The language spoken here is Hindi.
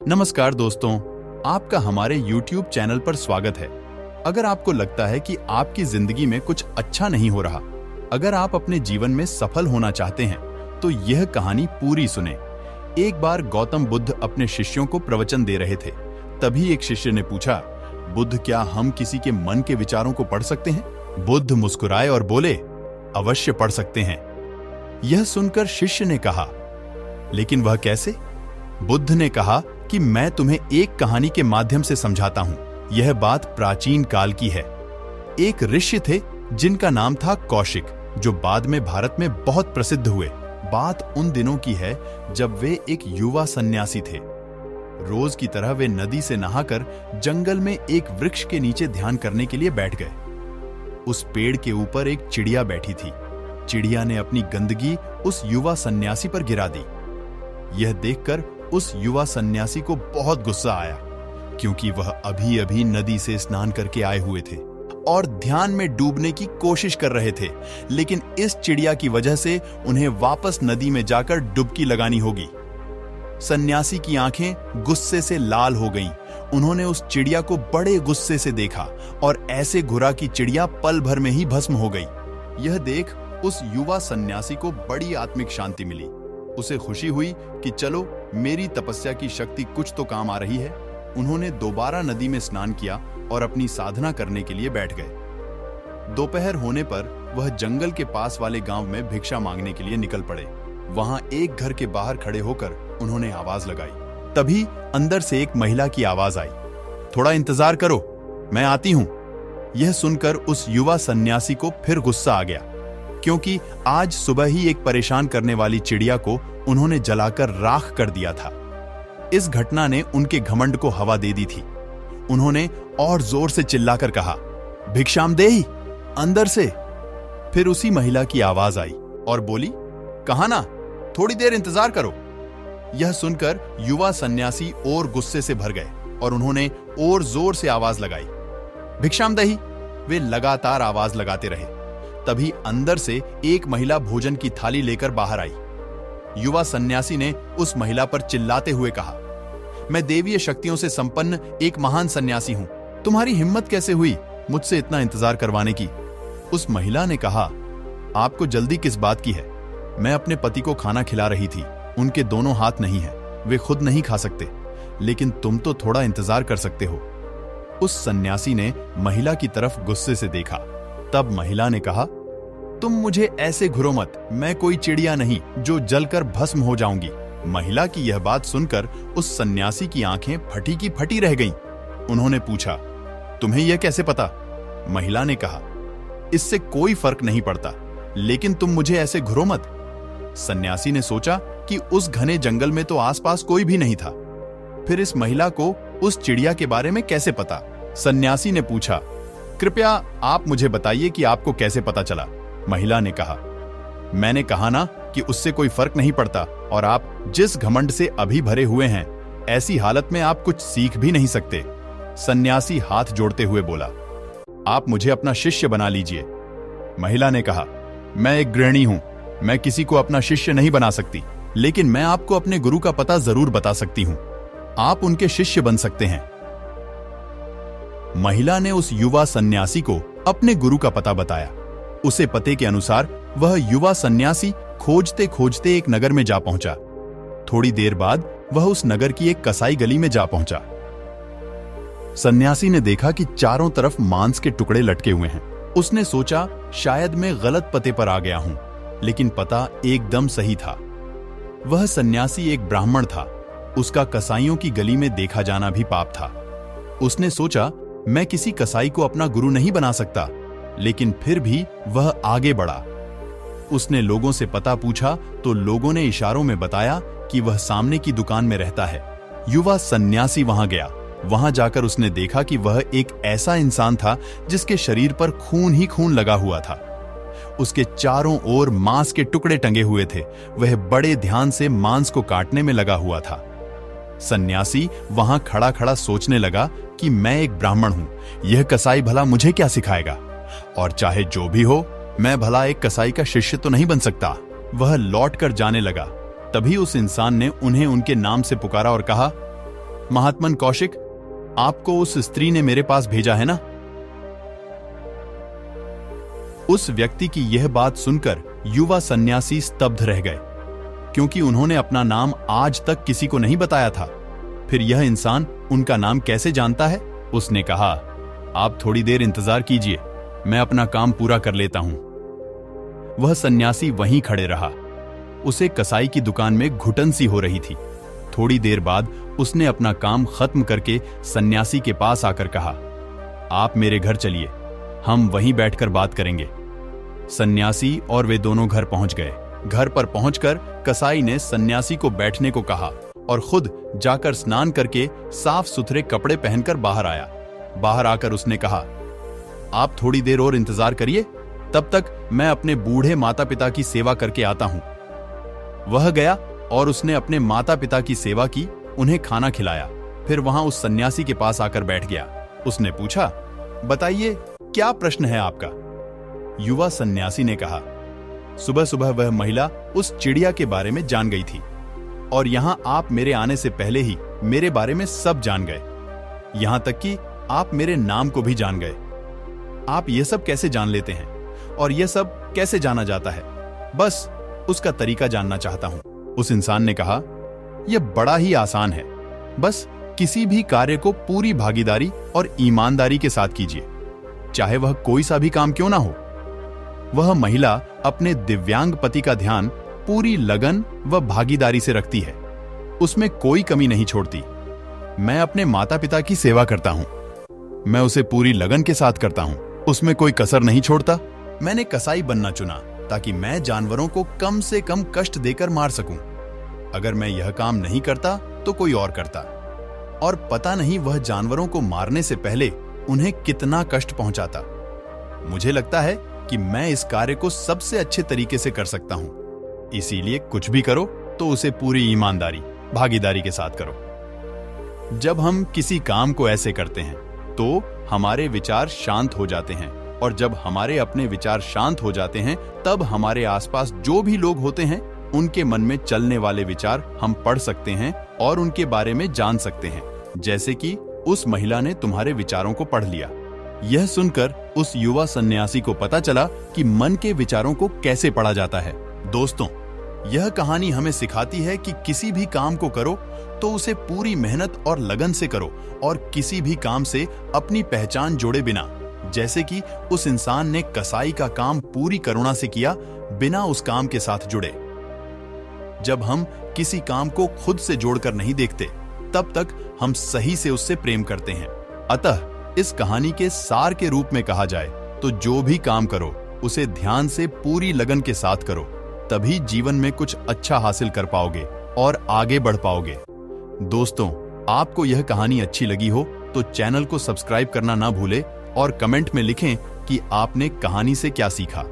नमस्कार दोस्तों, आपका हमारे YouTube चैनल पर स्वागत है। अगर आपको लगता है कि आपकी जिंदगी में कुछ अच्छा नहीं हो रहा, अगर आप अपने जीवन में सफल होना चाहते हैं, तो यह कहानी पूरी सुने। एक बार गौतम बुद्ध अपने शिष्यों को प्रवचन दे रहे थे। तभी एक शिष्य ने पूछा, बुद्ध, क्या हम किसी के मन के विचारों को पढ़ सकते हैं? बुद्ध मुस्कुराए और बोले, अवश्य पढ़ सकते हैं। यह सुनकर शिष्य ने कहा, लेकिन वह कैसे? बुद्ध ने कहा कि मैं तुम्हें एक कहानी के माध्यम से समझाता हूं। यह बात प्राचीन काल की है। एक ऋषि थे जिनका नाम था कौशिक, जो बाद में भारत में बहुत प्रसिद्ध हुए। बात उन दिनों की है जब वे एक युवा सन्यासी थे। रोज की तरह वे नदी से नहाकर जंगल में एक वृक्ष के नीचे ध्यान करने के लिए बैठ गए। उस पेड़ के ऊपर एक चिड़िया बैठी थी। चिड़िया ने अपनी गंदगी उस युवा सन्यासी पर गिरा दी। यह देखकर उस युवा सन्यासी को बहुत गुस्सा आया, क्योंकि वह अभी अभी नदी से स्नान करके आए हुए थे और ध्यान में डूबने की कोशिश कर रहे थे। लेकिन इस चिड़िया की वजह से उन्हें वापस नदी में जाकर डुबकी लगानी होगी। सन्यासी की आंखें गुस्से से लाल हो गईं। उन्होंने उस चिड़िया को बड़े गुस्से से देखा और ऐसे घुरा कि चिड़िया पल भर में ही भस्म हो गई। यह देख उस युवा सन्यासी को बड़ी आत्मिक शांति मिली। उसे खुशी हुई कि चलो, मेरी तपस्या की शक्ति कुछ तो काम आ रही है। उन्होंने दोबारा नदी में स्नान किया और अपनी साधना करने के लिए बैठ गए। दोपहर होने पर वह जंगल के पास वाले गांव में भिक्षा मांगने के लिए निकल पड़े। वहां एक घर के बाहर खड़े होकर उन्होंने आवाज लगाई। तभी अंदर से एक महिला की आवाज आई, थोड़ा इंतजार करो, मैं आती हूं। यह सुनकर उस युवा सन्यासी को फिर गुस्सा आ गया, क्योंकि आज सुबह ही एक परेशान करने वाली चिड़िया को उन्होंने जलाकर राख कर दिया था। इस घटना ने उनके घमंड को हवा दे दी थी। उन्होंने और जोर से चिल्लाकर कहा, भिक्षामदेही, अंदर से। फिर उसी महिला की आवाज आई और बोली, कहा ना, थोड़ी देर इंतजार करो। यह सुनकर युवा सन्यासी और गुस्से से भर गए और उन्होंने और जोर से आवाज लगाई, भिक्षामदेही। वे लगातार आवाज लगाते रहे। तभी अंदर से एक महिला भोजन की थाली लेकर बाहर आई। युवा सन्यासी ने उस महिला पर चिल्लाते हुए कहा, मैं देवीय शक्तियों से संपन्न एक महान सन्यासी हूं। तुम्हारी हिम्मत कैसे हुई मुझसे इतना इंतजार करवाने की? उस महिला ने कहा, आपको जल्दी किस बात की है? मैं अपने पति को खाना खिला रही थी। उनके दोनों हाथ नहीं है, वे खुद नहीं खा सकते, लेकिन तुम तो थोड़ा इंतजार कर सकते हो। उस सन्यासी ने महिला की तरफ गुस्से से देखा। तब महिला ने कहा, तुम मुझे ऐसे घुरो मत, मैं कोई चिड़िया नहीं जो जलकर भस्म हो जाऊंगी। महिला की यह बात सुनकर उस सन्यासी की आंखें फटी की फटी रह गईं। उन्होंने पूछा, तुम्हें यह कैसे पता? महिला ने कहा, इससे कोई फर्क नहीं पड़ता, लेकिन तुम मुझे ऐसे घुरो मत। सन्यासी ने सोचा कि उस घने जंगल में तो आसपास कोई भी नहीं था, फिर इस महिला को उस चिड़िया के बारे में कैसे पता? सन्यासी ने पूछा, कृपया आप मुझे बताइए कि आपको कैसे पता चला? महिला ने कहा, मैंने कहा ना कि उससे कोई फर्क नहीं पड़ता, और आप जिस घमंड से अभी भरे हुए हैं, ऐसी हालत में आप कुछ सीख भी नहीं सकते। सन्यासी हाथ जोड़ते हुए बोला, आप मुझे अपना शिष्य बना लीजिए। महिला ने कहा, मैं एक गृहिणी हूं, मैं किसी को अपना शिष्य नहीं बना सकती, लेकिन मैं आपको अपने गुरु का पता जरूर बता सकती हूं। आप उनके शिष्य बन सकते हैं। महिला ने उस युवा सन्यासी को अपने गुरु का पता बताया। उसे पते के अनुसार वह युवा सन्यासी खोजते खोजते एक नगर में जा पहुंचा। थोड़ी देर बाद वह उस नगर की एक कसाई गली में जा पहुंचा। सन्यासी ने देखा कि चारों तरफ मांस के टुकड़े लटके हुए हैं। उसने सोचा, शायद मैं गलत पते पर आ गया हूं, लेकिन पता एकदम सही था। वह सन्यासी एक ब्राह्मण था। उसका कसाईयों की गली में देखा जाना भी पाप था। उसने सोचा, मैं किसी कसाई को अपना गुरु नहीं बना सकता, लेकिन फिर भी वह आगे बढ़ा। उसने लोगों से पता पूछा तो लोगों ने इशारों में बताया कि वह सामने की दुकान में रहता है। युवा सन्यासी वहां गया। वहां जाकर उसने देखा कि वह एक ऐसा इंसान था जिसके शरीर पर खून ही खून लगा हुआ था। उसके चारों ओर मांस के टुकड़े टंगे हुए थे। वह बड़े ध्यान से मांस को काटने में लगा हुआ था। सन्यासी वहां खड़ा खड़ा सोचने लगा कि मैं एक ब्राह्मण हूं, यह कसाई भला मुझे क्या सिखाएगा, और चाहे जो भी हो, मैं भला एक कसाई का शिष्य तो नहीं बन सकता। वह लौट कर जाने लगा। तभी उस इंसान ने उन्हें उनके नाम से पुकारा और कहा, महात्मन कौशिक, आपको उस स्त्री ने मेरे पास भेजा है ना? उस व्यक्ति की यह बात सुनकर युवा सन्यासी स्तब्ध रह गए, क्योंकि उन्होंने अपना नाम आज तक किसी को नहीं बताया था। फिर यह इंसान उनका नाम कैसे जानता है? उसने कहा, आप थोड़ी देर इंतजार कीजिए, मैं अपना काम पूरा कर लेता हूं। वह सन्यासी वहीं खड़े रहा। उसे कसाई की दुकान में घुटन सी हो रही थी। थोड़ी देर बाद उसने अपना काम खत्म करके सन्यासी के पास आकर कहा, आप मेरे घर चलिए, हम वहीं बैठकर बात करेंगे। सन्यासी और वे दोनों घर पहुंच गए। घर पर पहुंचकर कसाई ने सन्यासी को बैठने को कहा और खुद जाकर स्नान करके साफ सुथरे कपड़े पहनकर बाहर आया। बाहर आकर उसने कहा, आप थोड़ी देर और इंतजार करिए, तब तक मैं अपने बूढ़े माता पिता की सेवा करके आता हूं। वह गया और उसने अपने माता पिता की सेवा की, उन्हें खाना खिलाया। फिर वहां उस सन्यासी के पास आकर बैठ गया। उसने पूछा, बताइए क्या प्रश्न है आपका? युवा सन्यासी ने कहा, सुबह सुबह वह महिला उस चिड़िया के बारे में जान गई थी और यहां आप मेरे आने से पहले ही मेरे बारे में सब जान गए, यहां तक कि आप मेरे नाम को भी जान गए। आप ये सब कैसे जान लेते हैं और ये सब कैसे जाना जाता है? बस उसका तरीका जानना चाहता हूं। उस इंसान ने कहा, यह बड़ा ही आसान है, बस किसी भी कार्य को पूरी भागीदारी और ईमानदारी के साथ कीजिए, चाहे वह कोई सा भी काम क्यों ना हो। वह महिला अपने दिव्यांग पति का ध्यान पूरी लगन व भागीदारी से रखती है, उसमें कोई कमी नहीं छोड़ती। मैं अपने माता पिता की सेवा करता हूं, मैं उसे पूरी लगन के साथ करता हूं, उसमें कोई कसर नहीं छोड़ता। मैंने कसाई बनना चुना ताकि मैं जानवरों को कम से कम कष्ट देकर मार सकूं। अगर मैं यह काम नहीं करता तो कोई और करता, और पता नहीं वह जानवरों को मारने से पहले उन्हें कितना कष्ट पहुंचाता। मुझे लगता है कि मैं इस कार्य को सबसे अच्छे तरीके से कर सकता हूं, इसीलिए कुछ भी करो तो उसे पूरी ईमानदारी, भागीदारी के साथ करो। जब हम किसी काम को ऐसे करते हैं तो हमारे विचार शांत हो जाते हैं, और जब हमारे अपने विचार शांत हो जाते हैं तब हमारे आसपास जो भी लोग होते हैं उनके मन में चलने वाले विचार हम पढ़ सकते हैं और उनके बारे में जान सकते हैं, जैसे कि उस महिला ने तुम्हारे विचारों को पढ़ लिया। यह सुनकर उस युवा सन्यासी को पता चला कि मन के विचारों को कैसे पढ़ा जाता है। दोस्तों, यह कहानी हमें सिखाती है कि किसी भी काम को करो तो उसे पूरी मेहनत और लगन से करो, और किसी भी काम से अपनी पहचान जोड़े बिना, जैसे कि उस इंसान ने कसाई का काम पूरी करुणा से किया, बिना उस काम के साथ जुड़े। जब हम किसी काम को खुद से जोड़कर नहीं देखते, तब तक हम सही से उससे प्रेम करते हैं। अतः इस कहानी के सार के रूप में कहा जाए तो जो भी काम करो उसे ध्यान से पूरी लगन के साथ करो, तभी जीवन में कुछ अच्छा हासिल कर पाओगे और आगे बढ़ पाओगे। दोस्तों, आपको यह कहानी अच्छी लगी हो तो चैनल को सब्सक्राइब करना ना भूलें और कमेंट में लिखें कि आपने कहानी से क्या सीखा।